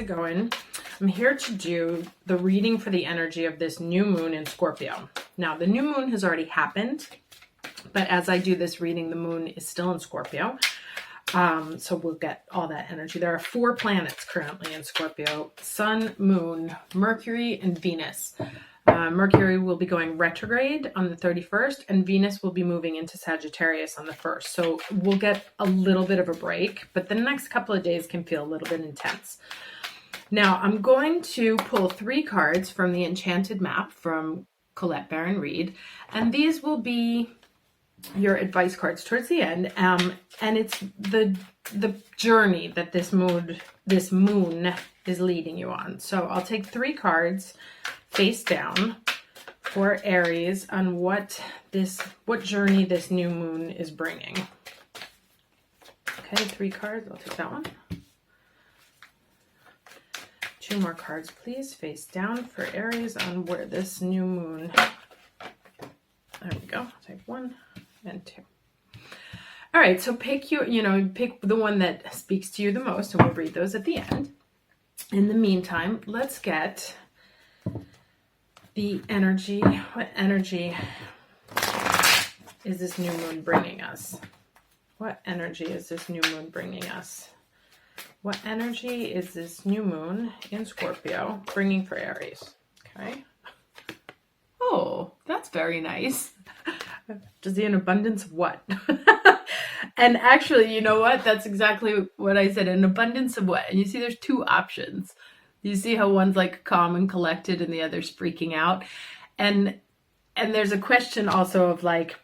it going? I'm here to do the reading for the energy of this new moon in Scorpio. Now, the new moon has already happened, but as I do this reading, the moon is still in Scorpio. So we'll get all that energy. There are 4 planets currently in Scorpio: Sun, Moon, Mercury, and Venus. Mercury will be going retrograde on the 31st, and Venus will be moving into Sagittarius on the 1st. So we'll get a little bit of a break, but the next couple of days can feel a little bit intense. Now, I'm going to pull 3 cards from the Enchanted Map from Colette Baron Reed, and these will be your advice cards towards the end. And it's the journey that this moon is leading you on. So I'll take 3 cards face down for Aries on what journey this new moon is bringing. Okay, 3 cards. I'll take that one. 2 more cards, please, face down for Aries on where this new moon. There we go. I'll take 1 and 2. All right, so pick the one that speaks to you the most, and we'll read those at the end. In the meantime, let's get the energy. What energy is this new moon bringing us? What energy is this new moon bringing us? What energy is this new moon in Scorpio bringing for Aries? Okay. Oh, that's very nice. Does he an abundance of what? And actually, you know what? That's exactly what I said. An abundance of what? And you see there's 2 options. You see how one's like calm and collected and the other's freaking out. And there's a question also of like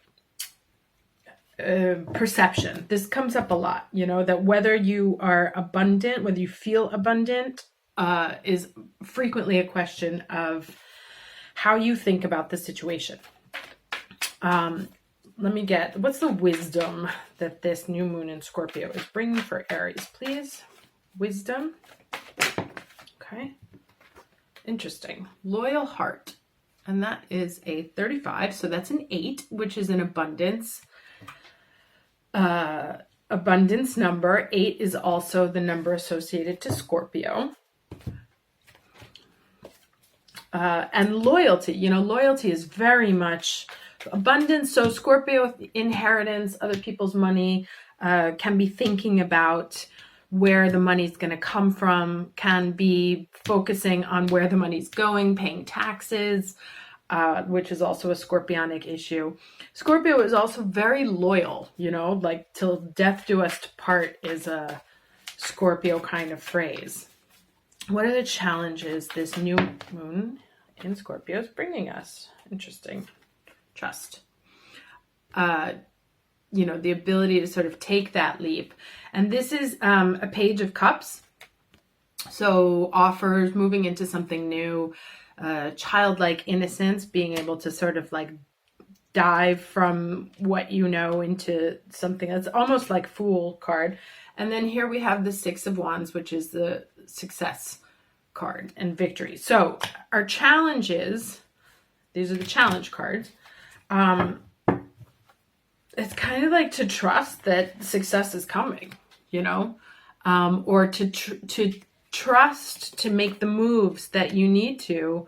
perception. This comes up a lot, that whether you are abundant, whether you feel abundant, is frequently a question of how you think about the situation. Let me get, what's the wisdom that this new moon in Scorpio is bringing for Aries, please? Wisdom. Okay. Interesting. Loyal heart. And that is a 35. So that's an 8, which is an abundance. Abundance number. 8 is also the number associated to Scorpio. And loyalty. Loyalty is very much abundance. So Scorpio, inheritance, other people's money, can be thinking about where the money's going to come from, can be focusing on where the money's going, paying taxes, which is also a Scorpionic issue. Scorpio is also very loyal, like till death do us part is a Scorpio kind of phrase. What are the challenges this new moon in Scorpio is bringing us? Interesting. Trust. The ability to sort of take that leap. And this is a Page of Cups. So offers, moving into something new, childlike innocence, being able to sort of like dive from what you know into something that's almost like Fool card. And then here we have the 6 of Wands, which is the success card and victory. So our challenges, these are the challenge cards. It's kind of like to trust that success is coming, or to trust to make the moves that you need to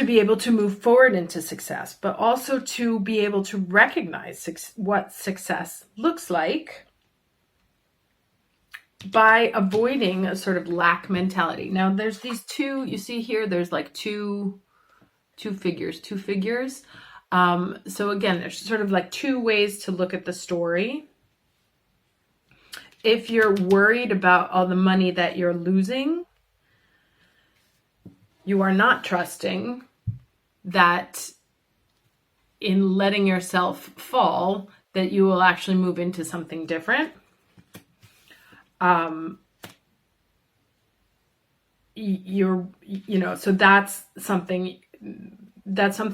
be able to move forward into success, but also to be able to recognize what success looks like by avoiding a sort of lack mentality. Now there's these 2, you see here, there's like two figures. So again, there's sort of like 2 ways to look at the story. If you're worried about all the money that you're losing, you are not trusting that in letting yourself fall, that you will actually move into something different. So that's something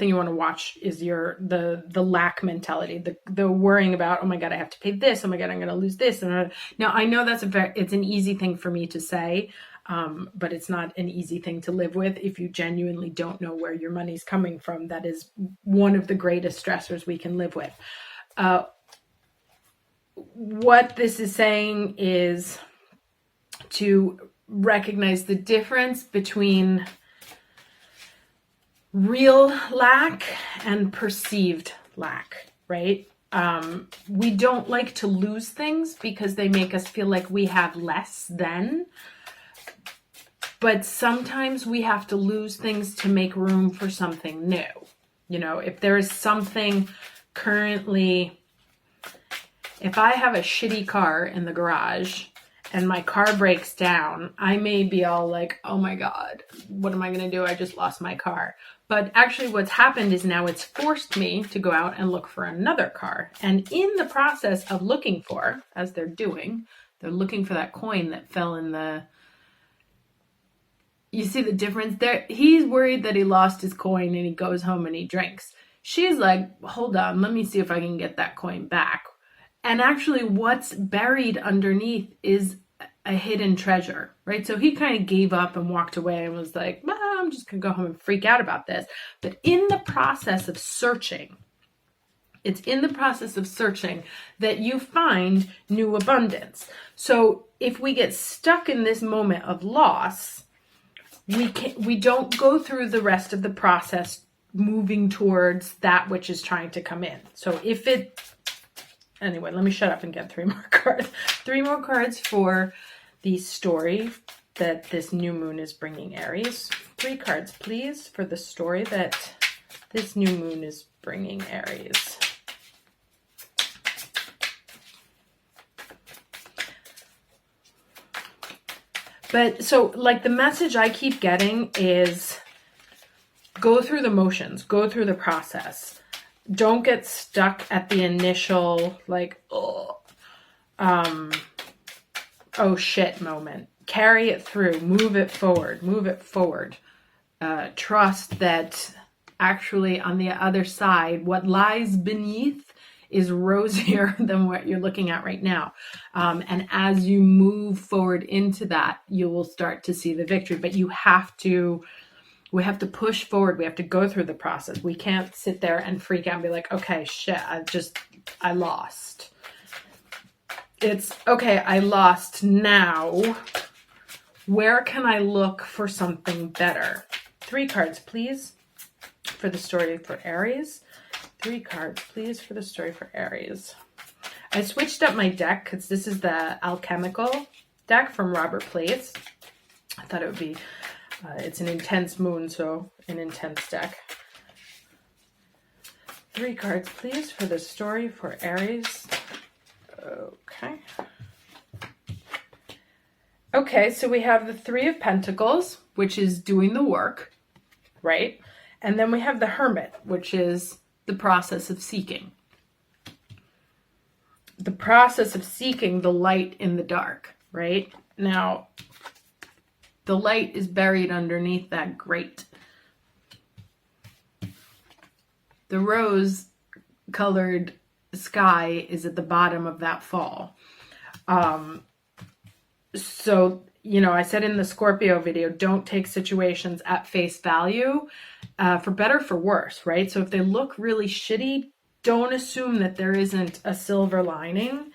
you want to watch, is the lack mentality, the worrying about, oh my God, I have to pay this. Oh my God, I'm going to lose this. Now I know it's an easy thing for me to say, but it's not an easy thing to live with if you genuinely don't know where your money's coming from. That is one of the greatest stressors we can live with. What this is saying is to recognize the difference between real lack and perceived lack, right? We don't like to lose things because they make us feel like we have less than. But sometimes we have to lose things to make room for something new. You know, if there is something currently, if I have a shitty car in the garage and my car breaks down, I may be all like, oh my God, what am I going to do? I just lost my car. But actually what's happened is now it's forced me to go out and look for another car. And in the process of looking for, as they're doing, they're looking for that coin that fell in the, you see the difference there? He's worried that he lost his coin and he goes home and he drinks. She's like, hold on, let me see if I can get that coin back. And actually what's buried underneath is a hidden treasure, right? So he kind of gave up and walked away and was like, well, I'm just gonna go home and freak out about this. But in the process of searching, it's in the process of searching that you find new abundance. So if we get stuck in this moment of loss, we don't go through the rest of the process moving towards that which is trying to come in. So if it, anyway, let me shut up and get 3 more cards. 3 more cards for the story that this new moon is bringing Aries. 3 cards, please, for the story that this new moon is bringing Aries. But so like the message I keep getting is go through the motions, go through the process. Don't get stuck at the initial like, oh shit moment. Carry it through, move it forward, move it forward. Trust that actually on the other side, what lies beneath is rosier than what you're looking at right now. And as you move forward into that, you will start to see the victory. But we have to push forward. We have to go through the process. We can't sit there and freak out and be like, okay, shit, I lost. It's, okay, I lost now. Where can I look for something better? 3 cards, please, for the story for Aries. 3 cards, please, for the story for Aries. I switched up my deck because this is the alchemical deck from Robert Place. I thought it would be, it's an intense moon, so an intense deck. 3 cards, please, for the story for Aries. Okay. Okay, so we have the 3 of Pentacles, which is doing the work, right? And then we have the Hermit, which is the process of seeking. The process of seeking the light in the dark, right? Now, the light is buried underneath that grate. The rose-colored sky is at the bottom of that fall. So, you know, I said in the Scorpio video, don't take situations at face value, for better, for worse, right? So if they look really shitty, don't assume that there isn't a silver lining.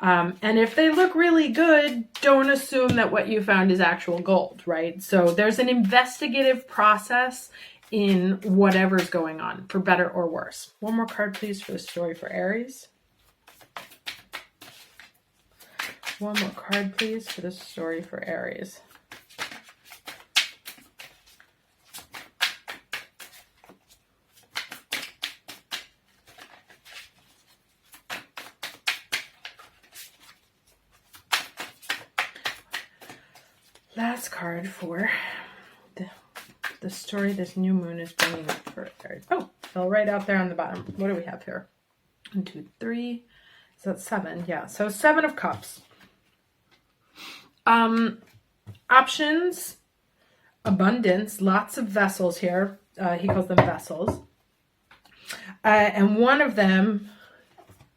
And if they look really good, don't assume that what you found is actual gold, right? So there's an investigative process in whatever's going on, for better or worse. 1 more card, please, for the story for Aries. 1 more card, please, for the story for Aries. Last card for the story this new moon is bringing for Aries. Oh, fell right out there on the bottom. What do we have here? 1, 2, 3. So that's 7. Yeah, so 7 of Cups. Options, abundance, lots of vessels here. He calls them vessels. And one of them,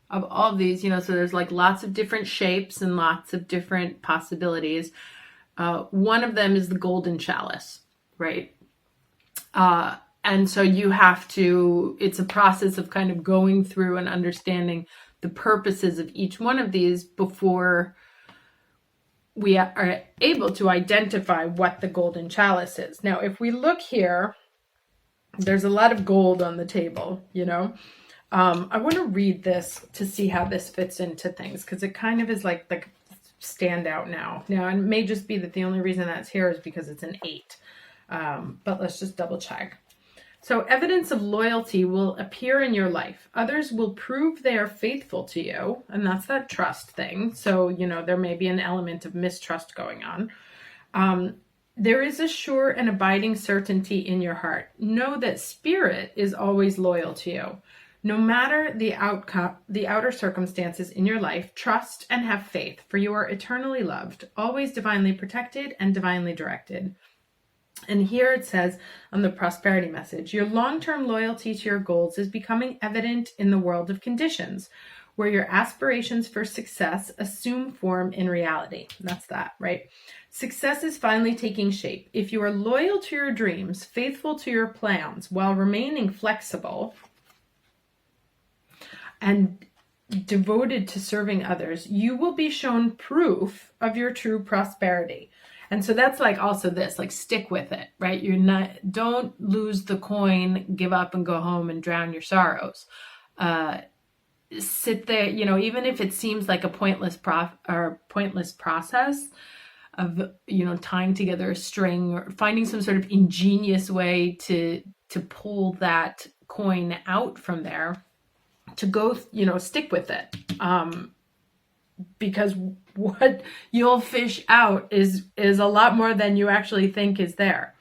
of all of these, you know, so there's like lots of different shapes and lots of different possibilities. One of them is the golden chalice, right? And so you have to, it's a process of kind of going through and understanding the purposes of each one of these before we are able to identify what the golden chalice is. Now, if we look here, there's a lot of gold on the table, you know. I want to read this to see how this fits into things, because it kind of is like the standout now. Now, it may just be that the only reason that's here is because it's an 8. But let's just double check. So evidence of loyalty will appear in your life. Others will prove they are faithful to you. And that's that trust thing. So, you know, there may be an element of mistrust going on. There is a sure and abiding certainty in your heart. Know that spirit is always loyal to you. No matter the outcome, the outer circumstances in your life, trust and have faith, for you are eternally loved, always divinely protected and divinely directed. And here it says on the prosperity message, your long-term loyalty to your goals is becoming evident in the world of conditions, where your aspirations for success assume form in reality. That's that, right? Success is finally taking shape. If you are loyal to your dreams, faithful to your plans, while remaining flexible and devoted to serving others, you will be shown proof of your true prosperity. And so that's like also this, like stick with it, right? Don't lose the coin, give up and go home and drown your sorrows. Sit there, you know, even if it seems like a pointless process of, you know, tying together a string or finding some sort of ingenious way to pull that coin out from there, to go, you know, stick with it. Because what you'll fish out is a lot more than you actually think is there.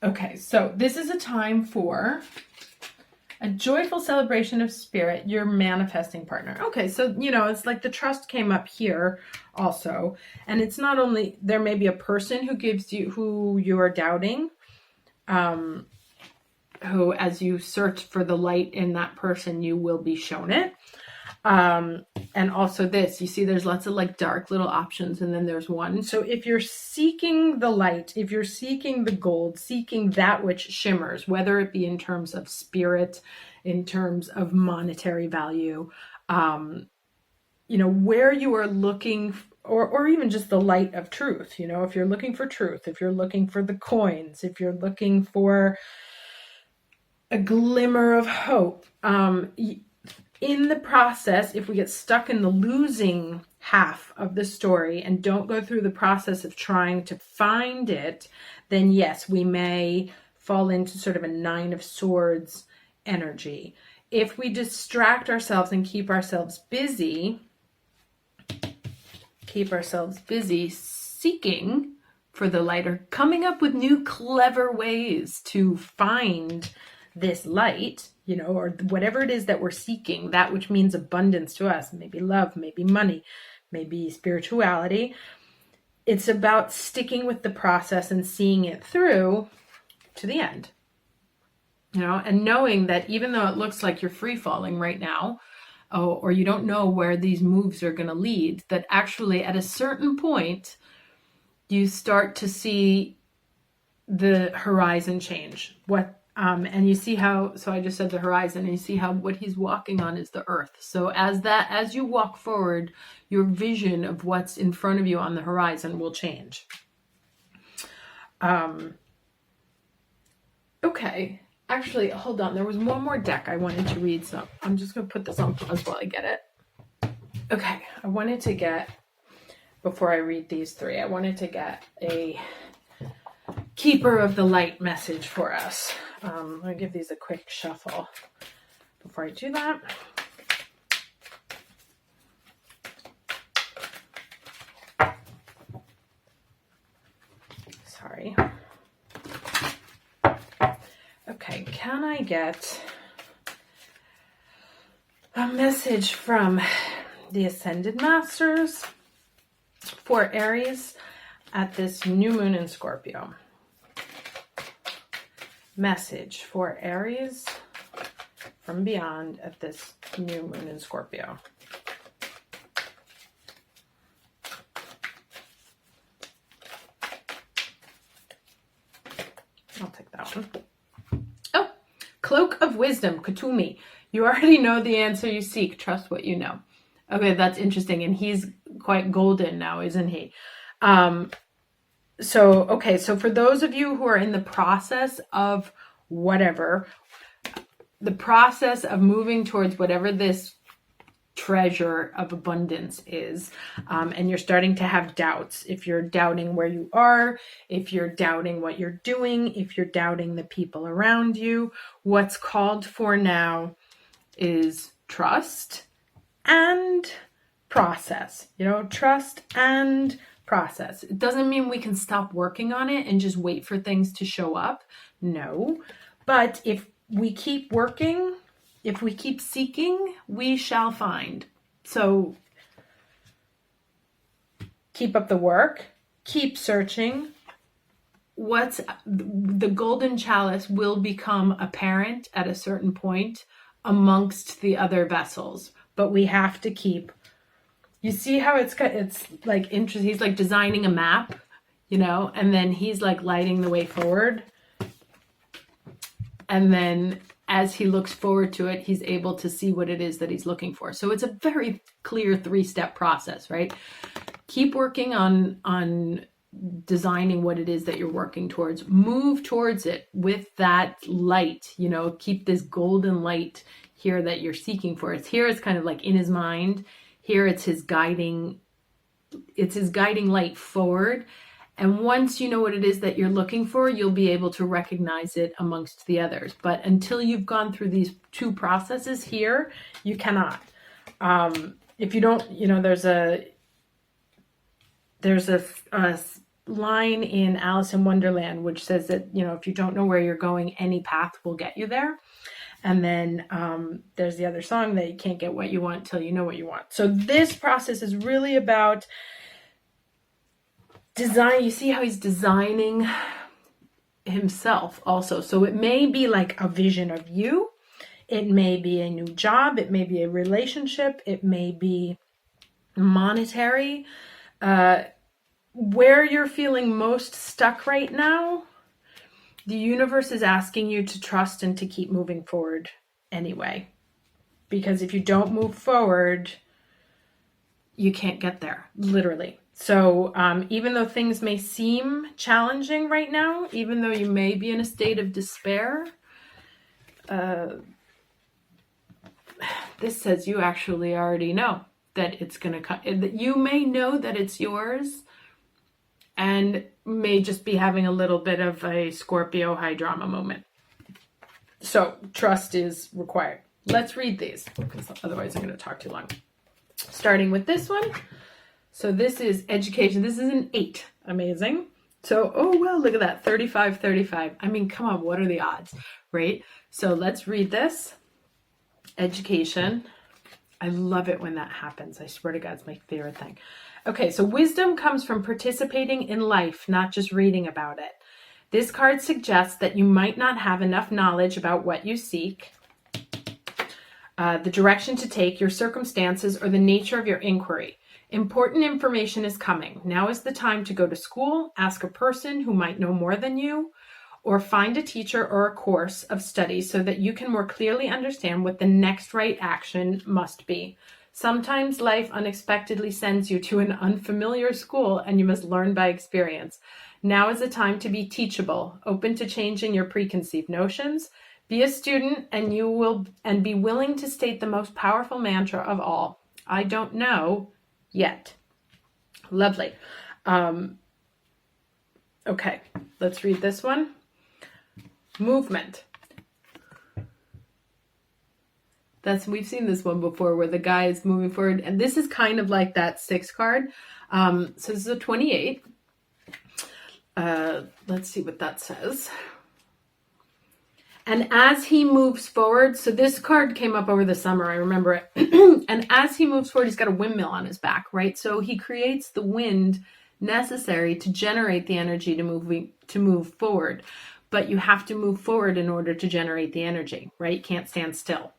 Okay, so this is a time for a joyful celebration of spirit, your manifesting partner. Okay, so, you know, it's like the trust came up here also. And it's not only, there may be a person who you are doubting, who, as you search for the light in that person, you will be shown it. And also this, you see there's lots of like dark little options, and then there's one. So if you're seeking the light, if you're seeking the gold, seeking that which shimmers, whether it be in terms of spirit, in terms of monetary value, you know, where you are looking, or even just the light of truth, you know, if you're looking for truth, if you're looking for the coins, if you're looking for a glimmer of hope, in the process, if we get stuck in the losing half of the story and don't go through the process of trying to find it, then yes, we may fall into sort of a 9 of Swords energy. If we distract ourselves and keep ourselves busy seeking for the light, or coming up with new clever ways to find this light, you know, or whatever it is that we're seeking, that which means abundance to us, maybe love, maybe money, maybe spirituality. It's about sticking with the process and seeing it through to the end, you know, and knowing that even though it looks like you're free falling right now, or you don't know where these moves are going to lead, that actually at a certain point, you start to see the horizon change. And you see how, so I just said the horizon, and you see how what he's walking on is the earth. So as you walk forward, your vision of what's in front of you on the horizon will change. Okay, actually, hold on. There was one more deck I wanted to read, so I'm just going to put this on pause while I get it. Okay, I wanted to get, before I read these 3, I wanted to get a Keeper of the Light message for us. I'm going to give these a quick shuffle before I do that. Sorry. Okay, can I get a message from the Ascended Masters for Aries at this new moon in Scorpio? Message for Aries from beyond at this new moon in Scorpio. I'll take that one. Oh, Cloak of Wisdom, Katumi. You already know the answer you seek. Trust what you know. Okay, that's interesting. And he's quite golden now, isn't he? Okay, so for those of you who are in the process of whatever, the process of moving towards whatever this treasure of abundance is, and you're starting to have doubts, if you're doubting where you are, if you're doubting what you're doing, if you're doubting the people around you, what's called for now is trust and process. Trust and process. It doesn't mean we can stop working on it and just wait for things to show up. No. But if we keep working, if we keep seeking, we shall find. So keep up the work, keep searching. What's the golden chalice will become apparent at a certain point amongst the other vessels, but we have to keep. You see how it's like interesting. He's like designing a map, and then he's like lighting the way forward. And then as he looks forward to it, he's able to see what it is that he's looking for. So it's a very clear 3-step process, right? Keep working on designing what it is that you're working towards. Move towards it with that light, keep this golden light here that you're seeking for. It's kind of like in his mind. Here it's his guiding light forward. And once you know what it is that you're looking for, you'll be able to recognize it amongst the others. But until you've gone through these 2 processes here, you cannot. If you don't, there's a line in Alice in Wonderland which says that, if you don't know where you're going, any path will get you there. And then there's the other song that you can't get what you want till you know what you want. So this process is really about design. You see how he's designing himself also. So it may be like a vision of you. It may be a new job. It may be a relationship. It may be monetary. Where you're feeling most stuck right now, the universe is asking you to trust and to keep moving forward anyway. Because if you don't move forward, you can't get there, literally. So even though things may seem challenging right now, even though you may be in a state of despair, this says you actually already know that it's going to come. You may know that it's yours and may just be having a little bit of a Scorpio high drama moment. So trust is required. Let's read these, because otherwise I'm going to talk too long. Starting with this one. So this is education. This is an 8. Amazing. So, oh, well, look at that. 35, 35. I mean, come on. What are the odds, right? So let's read this. Education. I love it when that happens. I swear to God, it's my favorite thing. Okay, so wisdom comes from participating in life, not just reading about it. This card suggests that you might not have enough knowledge about what you seek, the direction to take, your circumstances, or the nature of your inquiry. Important information is coming. Now is the time to go to school, ask a person who might know more than you, or find a teacher or a course of study so that you can more clearly understand what the next right action must be. Sometimes life unexpectedly sends you to an unfamiliar school and you must learn by experience. Now is the time to be teachable, open to changing your preconceived notions. Be a student and be willing to state the most powerful mantra of all. I don't know yet. Lovely. Okay, let's read this one. Movement. We've seen this one before where the guy is moving forward, and this is kind of like that 6 card. So this is a 28. Let's see what that says. And as he moves forward, so this card came up over the summer, I remember it. And as he moves forward, he's got a windmill on his back, right? So he creates the wind necessary to generate the energy to move forward. But you have to move forward in order to generate the energy, right? You can't stand still.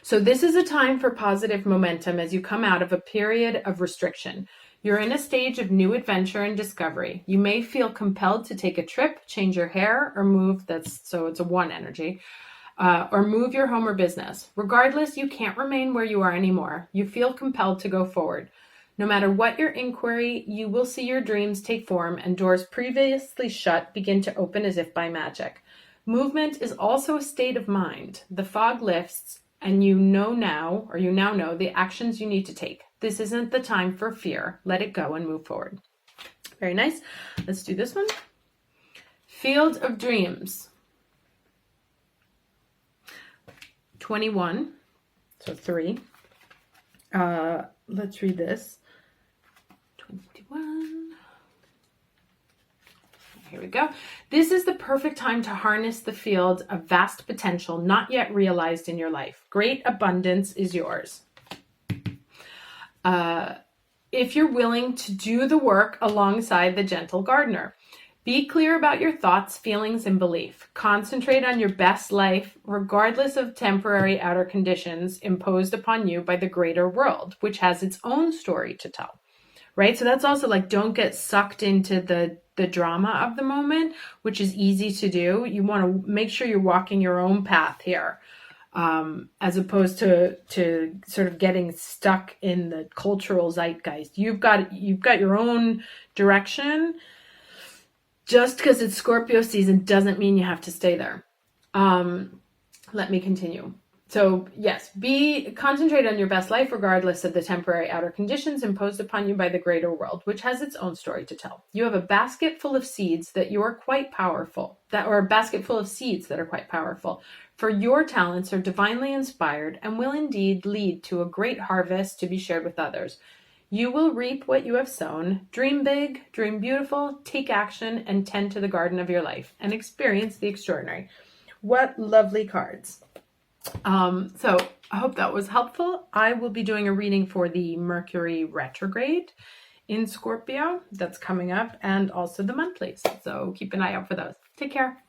So this is a time for positive momentum as you come out of a period of restriction. You're in a stage of new adventure and discovery. You may feel compelled to take a trip, change your hair, or move. So it's a 1 energy. or move your home or business. Regardless, you can't remain where you are anymore. You feel compelled to go forward. No matter what your inquiry, you will see your dreams take form and doors previously shut begin to open as if by magic. Movement is also a state of mind. The fog lifts and you now know the actions you need to take. This isn't the time for fear. Let it go and move forward. Very nice. Let's do this one. Field of Dreams. 21. So 3. Let's read this. 21. Here we go. This is the perfect time to harness the field of vast potential not yet realized in your life. Great abundance is yours. If you're willing to do the work alongside the gentle gardener. Be clear about your thoughts, feelings, and belief. Concentrate on your best life, regardless of temporary outer conditions imposed upon you by the greater world, which has its own story to tell. Right? So that's also like, don't get sucked into the drama of the moment, which is easy to do. You want to make sure you're walking your own path here, as opposed to sort of getting stuck in the cultural zeitgeist. You've got your own direction. Just because it's Scorpio season doesn't mean you have to stay there. Let me continue. So yes, concentrate on your best life regardless of the temporary outer conditions imposed upon you by the greater world, which has its own story to tell. You have a basket full of seeds that are quite powerful, for your talents are divinely inspired and will indeed lead to a great harvest to be shared with others. You will reap what you have sown. Dream big, dream beautiful, take action, and tend to the garden of your life and experience the extraordinary. What lovely cards. So I hope that was helpful. I will be doing a reading for the Mercury retrograde in Scorpio that's coming up, and also the monthlies. So keep an eye out for those. Take care.